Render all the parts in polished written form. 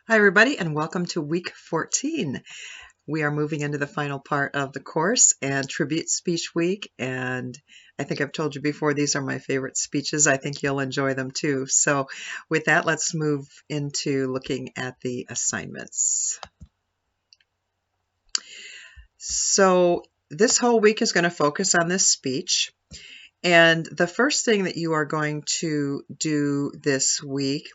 Hi, everybody, and welcome to week 14. We are moving into the final part of the course and Tribute Speech Week. And I think I've told you before, these are my favorite speeches. I think you'll enjoy them too. So with that, let's move into looking at the assignments. So this whole week is going to focus on this speech. And the first thing that you are going to do this week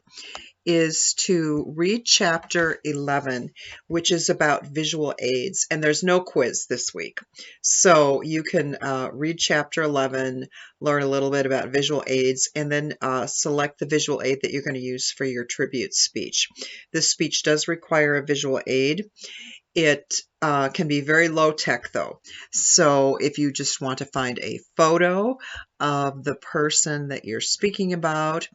is to read chapter 11, which is about visual aids. And there's no quiz this week. So you can read chapter 11, learn a little bit about visual aids, and then select the visual aid that you're going to use for your tribute speech. This speech does require a visual aid. It can be very low tech though. So if you just want to find a photo of the person that you're speaking about,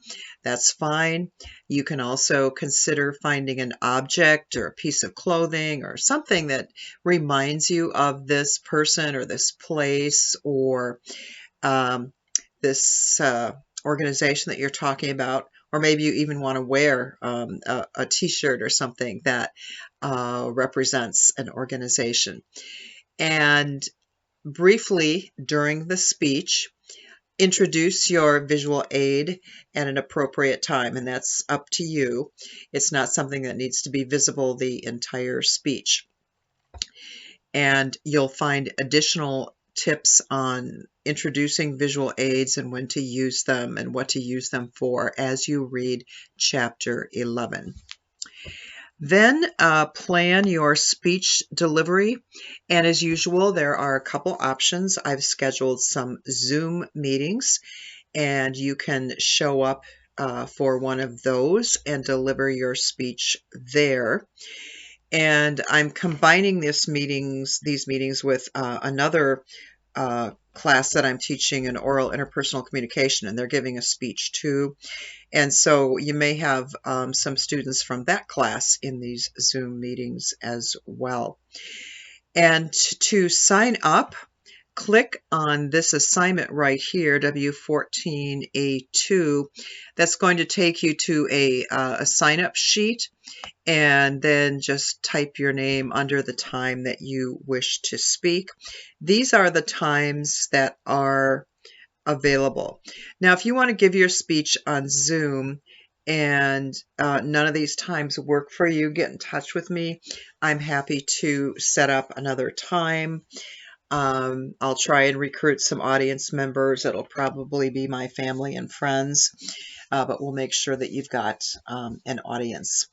that's fine. You can also consider finding an object or a piece of clothing or something that reminds you of this person or this place or this organization that you're talking about. Or maybe you even want to wear a t-shirt or something that represents an organization. And briefly during the speech, introduce your visual aid at an appropriate time, and that's up to you. It's not something that needs to be visible the entire speech. And you'll find additional tips on introducing visual aids and when to use them and what to use them for as you read chapter 11. Then plan your speech delivery, and as usual there are a couple options. I've scheduled some Zoom meetings and you can show up for one of those and deliver your speech there. And I'm combining these meetings with another class that I'm teaching in oral interpersonal communication, and they're giving a speech too. And so you may have some students from that class in these Zoom meetings as well. And to sign up, click on this assignment right here, W14A2. That's going to take you to a sign-up sheet, and then just type your name under the time that you wish to speak. These are the times that are available. Now, if you want to give your speech on Zoom and none of these times work for you, get in touch with me. I'm happy to set up another time. I'll try and recruit some audience members. It'll probably be my family and friends, but we'll make sure that you've got an audience.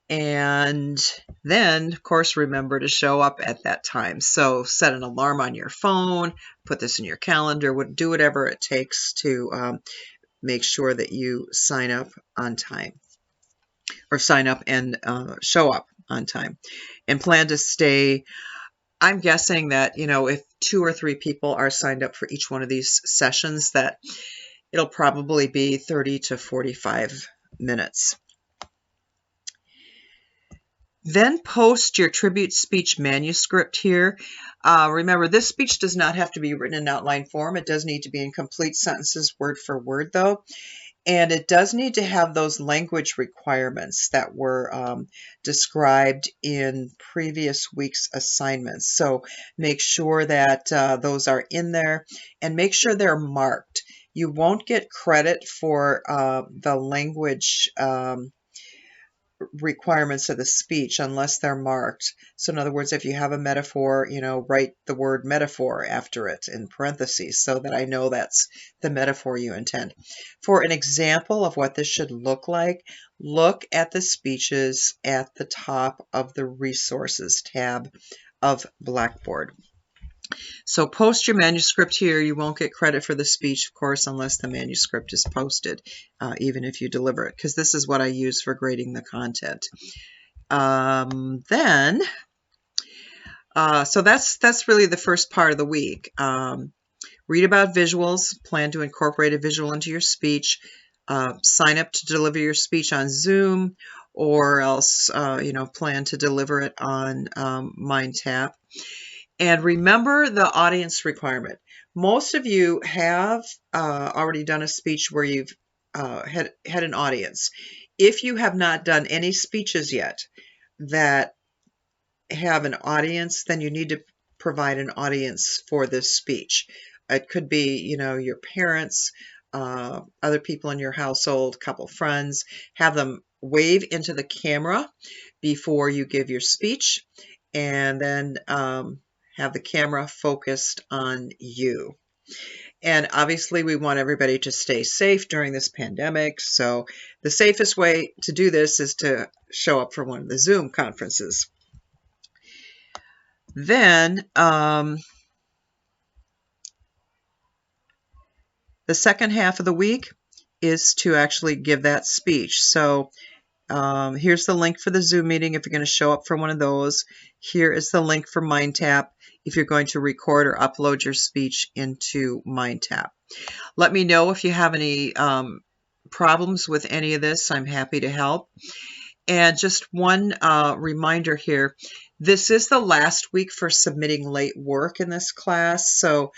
And then, of course, remember to show up at that time. So set an alarm on your phone, put this in your calendar, do whatever it takes to make sure that you sign up on time, or sign up and show up on time, and plan to stay. I'm guessing that, if 2 or 3 people are signed up for each one of these sessions, that it'll probably be 30 to 45 minutes. Then post your tribute speech manuscript here. Remember, this speech does not have to be written in outline form. It does need to be in complete sentences, word for word, though. And it does need to have those language requirements that were described in previous week's assignments. So make sure that those are in there, and make sure they're marked. You won't get credit for the language requirements of the speech unless they're marked. So in other words, if you have a metaphor, write the word metaphor after it in parentheses so that I know that's the metaphor you intend. For an example of what this should look like, look at the speeches at the top of the resources tab of Blackboard. So post your manuscript here. You won't get credit for the speech, of course, unless the manuscript is posted, even if you deliver it, because this is what I use for grading the content. So that's really the first part of the week. Read about visuals, plan to incorporate a visual into your speech, sign up to deliver your speech on Zoom, or else, plan to deliver it on MindTap. And remember the audience requirement. Most of you have already done a speech where you've had an audience. If you have not done any speeches yet that have an audience, then you need to provide an audience for this speech. It could be, your parents, other people in your household, couple friends. Have them wave into the camera before you give your speech, and then have the camera focused on you. And obviously, we want everybody to stay safe during this pandemic. So the safest way to do this is to show up for one of the Zoom conferences. Then the second half of the week is to actually give that speech. So here's the link for the Zoom meeting if you're going to show up for one of those. Here is the link for MindTap if you're going to record or upload your speech into MindTap. Let me know if you have any problems with any of this. I'm happy to help. And just one reminder here, this is the last week for submitting late work in this class. So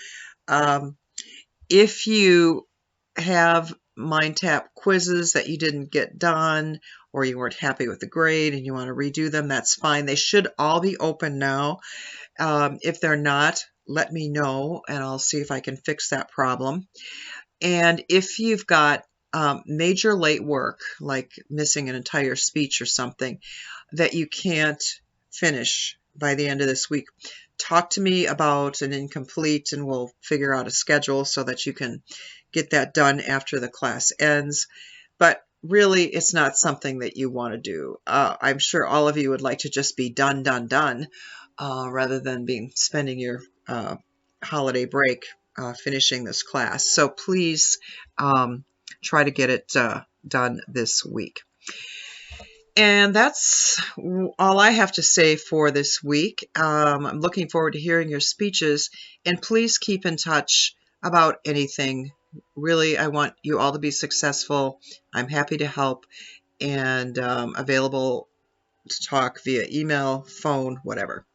if you have MindTap quizzes that you didn't get done, or you weren't happy with the grade and you want to redo them, that's fine. They should all be open now. If they're not, let me know and I'll see if I can fix that problem. And if you've got major late work, like missing an entire speech or something that you can't finish by the end of this week, talk to me about an incomplete and we'll figure out a schedule so that you can get that done after the class ends. But really, it's not something that you want to do. I'm sure all of you would like to just be done, rather than spending your holiday break finishing this class. So please try to get it done this week. And that's all I have to say for this week. I'm looking forward to hearing your speeches, and please keep in touch about anything. Really, I want you all to be successful. I'm happy to help and available to talk via email, phone, whatever.